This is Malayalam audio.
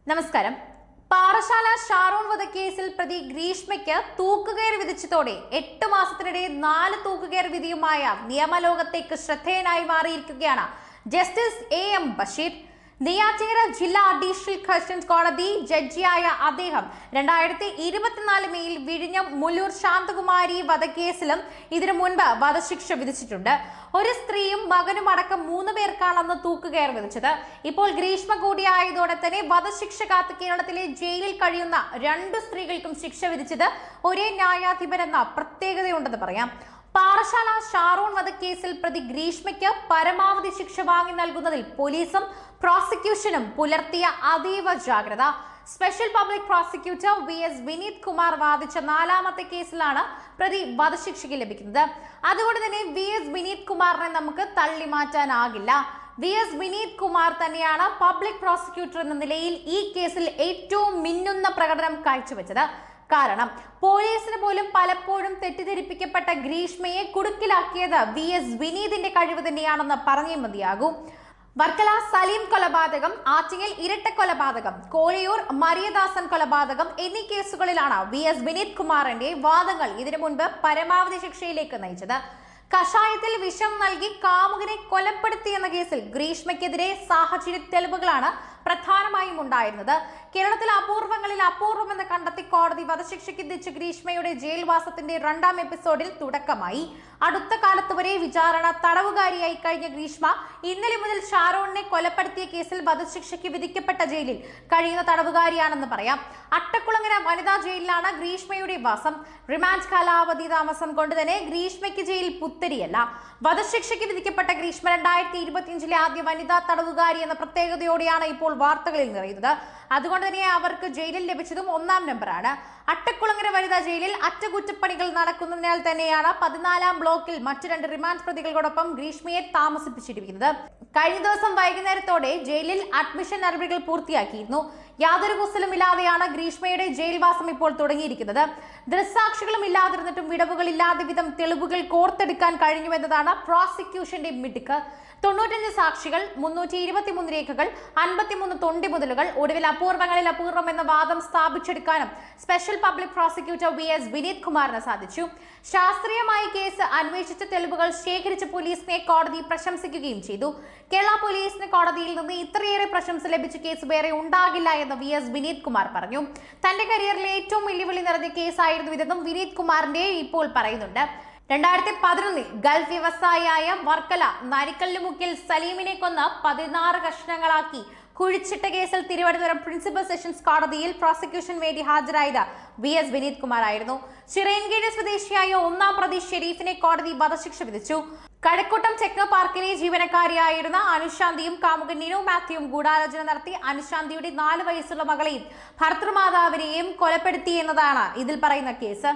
നമസ്കാരം. പാറശാല ഷാരോൺ വധക്കേസിൽ പ്രതി ഗ്രീഷ്മയ്ക്ക് തൂക്കുകയർ വിധിച്ചതോടെ 8 മാസത്തിനിടെ 4 തൂക്കുകയർ വിധിയുമായ നിയമലോകത്തേക്ക് ശ്രദ്ധേയനായി മാറിയിരിക്കുകയാണ് ജസ്റ്റിസ് AM ബഷീർ. നെയ്യാറ്റിൻകര ജില്ലാ അഡീഷണൽ സെഷൻസ് കോടതി ജഡ്ജിയായ അദ്ദേഹം 2024 മെയിൽ വിഴിഞ്ഞം മുല്ലൂർ ശാന്തകുമാരി വധക്കേസിലും ഇതിനു മുൻപ് വധശിക്ഷ വിധിച്ചിട്ടുണ്ട്. ഒരു സ്ത്രീയും മകനും അടക്കം 3 പേർക്കാണ് അന്ന് തൂക്കുകയർ വിധിച്ചത്. ഇപ്പോൾ ഗ്രീഷ്മ കൂടിയായതോടെ തന്നെ വധശിക്ഷ കാത്ത് കേരളത്തിലെ ജയിലിൽ കഴിയുന്ന 2 സ്ത്രീകൾക്കും ശിക്ഷ വിധിച്ചത് ഒരേ ന്യായാധിപൻ എന്ന പ്രത്യേകതയുണ്ടെന്ന് പറയാം. പാറശാല ഷാരോൺ വധക്കേസിൽ പ്രതി ഗ്രീഷ്മയ്ക്ക് പരമാവധി ശിക്ഷ വാങ്ങി നൽകുന്നതിൽ പോലീസും പ്രോസിക്യൂഷനും പുലർത്തിയ അതീവ ജാഗ്രത. Special public prosecutor VS Vineeth Kumar വാദിച്ച 4ാമത്തെ കേസിലാണ് പ്രതി വധശിക്ഷയ്ക്ക് ലഭിക്കുന്നത്. അതുകൊണ്ട് തന്നെ VS വിനീത് കുമാറിനെ നമുക്ക് തള്ളി മാറ്റാനാകില്ല. VS വിനീത് കുമാർ തന്നെയാണ് പബ്ലിക് പ്രോസിക്യൂട്ടർ എന്ന നിലയിൽ ഈ കേസിൽ ഏറ്റവും മിന്നുന്ന പ്രകടനം കാഴ്ചവെച്ചത്. കാരണം പോലീസിന് പോലും പലപ്പോഴും തെറ്റിദ്ധരിപ്പിക്കപ്പെട്ട ഗ്രീഷ്മയെ കുടുക്കിലാക്കിയത് VS വിനീതിന്റെ കഴിവ് തന്നെയാണെന്ന് പറഞ്ഞേ മതിയാകൂ. വർക്കല സലീം കൊലപാതകം, ആറ്റിങ്ങൽ ഇരട്ട കൊലപാതകം, കോളിയൂർ മരിയദാസൻ കൊലപാതകം എന്നീ കേസുകളിലാണ് VS വിനീത് കുമാറിന്റെ വാദങ്ങൾ ഇതിനു മുൻപ് പരമാവധി ശിക്ഷയിലേക്ക് നയിച്ചത്. കഷായത്തിൽ വിഷം നൽകി കാമുകനെ കൊലപ്പെടുത്തി എന്ന കേസിൽ ഗ്രീഷ്മയ്ക്കെതിരെ സാഹചര്യ തെളിവുകളാണ് പ്രധാനമായും ഉണ്ടായിരുന്നത്. കേരളത്തിൽ അപൂർവങ്ങളിൽ അപൂർവമെന്ന് കണ്ടെത്തി കോടതി വധശിക്ഷയ്ക്ക് വിധിച്ച ഗ്രീഷ്മയുടെ ജയിൽവാസത്തിന്റെ 2ാം എപ്പിസോഡിൽ തുടക്കമായി. അടുത്ത കാലത്ത് വരെ വിചാരണ തടവുകാരിയായി കഴിഞ്ഞ ഗ്രീഷ്മ ഇന്നലെ മുതൽ ഷാരോണിനെ കൊലപ്പെടുത്തിയ കേസിൽ വധശിക്ഷയ്ക്ക് വിധിക്കപ്പെട്ട ജയിലിൽ കഴിയുന്ന തടവുകാരിയാണെന്ന് പറയാം. അട്ടക്കുളങ്ങര വനിതാ ജയിലിലാണ് ഗ്രീഷ്മയുടെ വാസം. റിമാൻഡ് കാലാവധി താമസം കൊണ്ട് തന്നെ ഗ്രീഷ്മയ്ക്ക് ജയിൽ പുത്തരിയല്ല. വധശിക്ഷയ്ക്ക് വിധിക്കപ്പെട്ട ഗ്രീഷ്മ 2025 ആദ്യ വനിതാ തടവുകാരി എന്ന പ്രത്യേകതയോടെയാണ് ഇപ്പോൾ വാർത്തകളിൽ നിറയുന്നത്. അതുകൊണ്ട് തന്നെ അവർക്ക് ജയിലിൽ ലഭിച്ചതും 1ാം നമ്പറാണ്. അട്ടക്കുളങ്ങര വനിതാ ജയിലിൽ അറ്റകുറ്റപ്പണികൾ നടക്കുന്നതിനാൽ തന്നെയാണ് 14ാം ബ്ലോക്കിൽ മറ്റു 2 റിമാൻഡ് പ്രതികളോടൊപ്പം ഗ്രീഷ്മയെ താമസിപ്പിച്ചിരിക്കുന്നത്. കഴിഞ്ഞ ദിവസം വൈകുന്നേരത്തോടെ ജയിലിൽ അഡ്മിഷൻ നടപടികൾ പൂർത്തിയാക്കിയിരുന്നു. യാതൊരു കുസലും ഇല്ലാതെയാണ് ഗ്രീഷ്മയുടെ ജയിൽവാസം ഇപ്പോൾ തുടങ്ങിയിരിക്കുന്നത്. ദൃക്സാക്ഷികളും ഇല്ലാതിരുന്നിട്ടും വിടവുകളില്ലാതെ വിധം തെളിവുകൾ കോർത്തെടുക്കാൻ കഴിഞ്ഞുവെന്നതാണ് പ്രോസിക്യൂഷന്റെ മിടുക്ക്. 95 സാക്ഷികൾ, 323 രേഖകൾ, 53 തൊണ്ടിമുതലുകൾ, ഒടുവിൽ അപൂർവങ്ങളിൽ അപൂർവം എന്ന വാദം സ്ഥാപിച്ചെടുക്കാനും special public prosecutor VS Vineeth കുമാറിന് സാധിച്ചു. ശാസ്ത്രീയമായി കേസ് അന്വേഷിച്ച തെളിവുകൾ ശേഖരിച്ച പോലീസിനെ കോടതി പ്രശംസിക്കുകയും ചെയ്തു. കേരള പോലീസിന് കോടതിയിൽ നിന്ന് ഇത്രയേറെ പ്രശംസ ലഭിച്ച കേസ് വേറെ ഉണ്ടാകില്ല എന്ന് VS വിനീത് കുമാർ പറഞ്ഞു. തന്റെ കരിയറിലെ ഏറ്റവും വെല്ലുവിളി നിറഞ്ഞ കേസായിരുന്നു ഇതെന്നും വിനീത് കുമാറിന്റെ ഇപ്പോൾ പറയുന്നുണ്ട്. 2011 ഗൾഫ് വ്യവസായിയായ വർക്കല നരിക്കല്ലുമുക്കിൽ സലീമിനെ കൊന്ന് 16 കഷ്ണങ്ങളാക്കി കുഴിച്ചിട്ട കേസിൽ തിരുവനന്തപുരം പ്രിൻസിപ്പൽ സെഷൻസ് കോടതിയിൽ പ്രോസിക്യൂഷൻ വേണ്ടി ഹാജരായത് VS വിനീത് കുമാർ ആയിരുന്നു. ചിറയൻകീഴ് സ്വദേശിയായ 1ാം പ്രതി ഷെരീഫിനെ കോടതി വധശിക്ഷ വിധിച്ചു. കഴക്കൂട്ടം ടെക്നോ പാർക്കിലെ ജീവനക്കാരിയായിരുന്ന അനുശാന്തിയും കാമുകൻ നിനു മാത്യുവും ഗൂഢാലോചന നടത്തി അനുശാന്തിയുടെ 4 വയസ്സുള്ള മകളെയും ഭർത്തൃമാതാവിനെയും കൊലപ്പെടുത്തി എന്നതാണ് ഇതിൽ പറയുന്ന കേസ്.